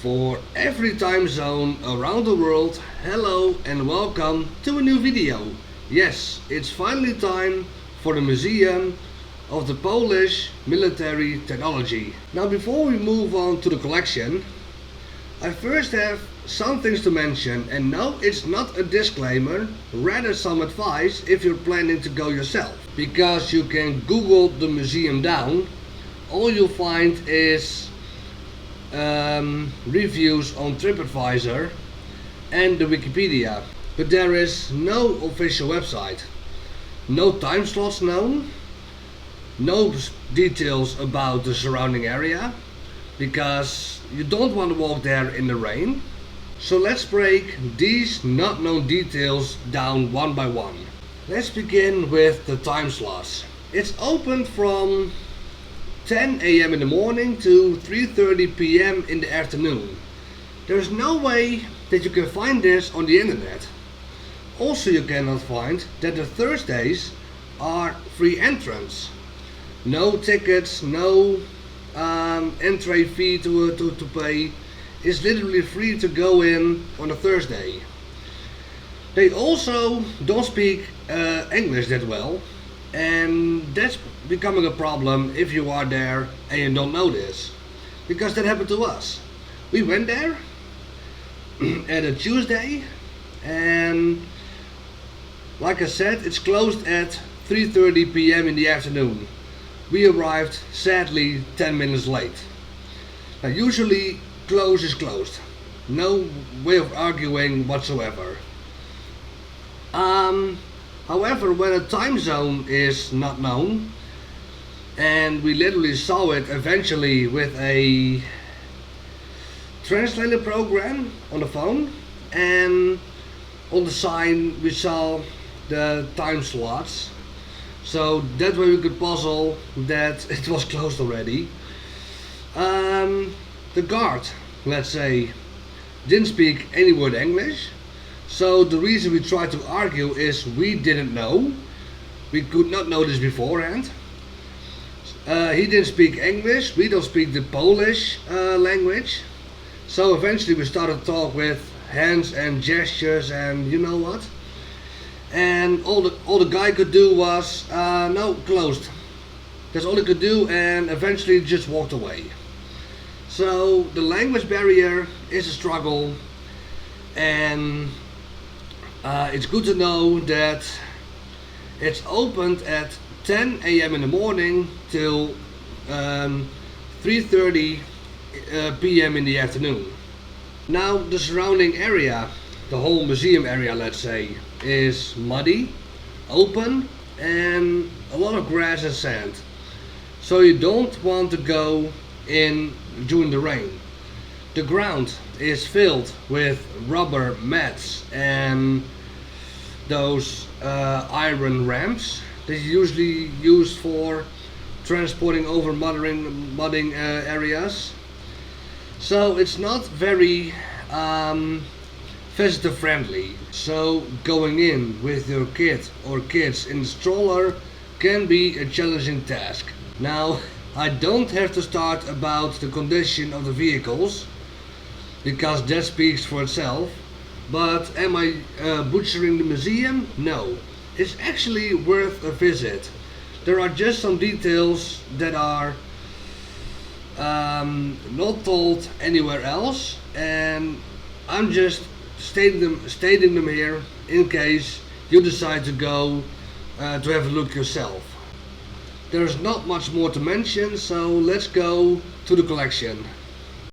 For every time zone around the world, hello and welcome to a new video. Yes, it's finally time for the Museum of the Polish Military Technology. Now before we move on to the collection, I first have some things to mention, and no, it's not a disclaimer, rather some advice if you're planning to go yourself. Because you can Google the museum down, all you'll find is reviews on TripAdvisor and the Wikipedia. But there is no official website, no time slots known, no details about the surrounding area, because you don't want to walk there in the rain. So let's break these not known details down one by one. Let's begin with the time slots. It's open from 10 a.m. in the morning to 3:30 p.m. in the afternoon. There's no way that you can find this on the internet. Also, you cannot find that the Thursdays are free entrance. No tickets, no entry fee to pay. It's literally free to go in on a Thursday. They also don't speak English that well, and that's becoming a problem if you are there and you don't know this, because that happened to us. We went there at a Tuesday, and like I said, it's closed at 3:30 p.m. in the afternoon. We arrived sadly 10 minutes late. Now usually close is closed, no way of arguing whatsoever. However, when a time zone is not known, and we literally saw it eventually with a translator program on the phone, and on the sign we saw the time slots, so that way we could puzzle that it was closed already. The guard, let's say, didn't speak any word English, so the reason we tried to argue is we didn't know. We could not know this beforehand. He didn't speak English, we don't speak the Polish language, so eventually we started to talk with hands and gestures and you know what. And all the guy could do was, no, closed. That's all he could do, and eventually just walked away. So the language barrier is a struggle, and it's good to know that it's opened at 10 a.m. in the morning till 3:30 p.m. in the afternoon. Now the surrounding area, the whole museum area, let's say, is muddy, open, and a lot of grass and sand. So you don't want to go in during the rain. The ground is filled with rubber mats and those iron ramps that you usually use for transporting over mudding areas. So it's not very visitor friendly. So going in with your kid or kids in the stroller can be a challenging task. Now, I don't have to start about the condition of the vehicles, because that speaks for itself. But am I butchering the museum? No. It's actually worth a visit. There are just some details that are not told anywhere else, and I'm just stating them here in case you decide to go to have a look yourself. There's not much more to mention, so let's go to the collection.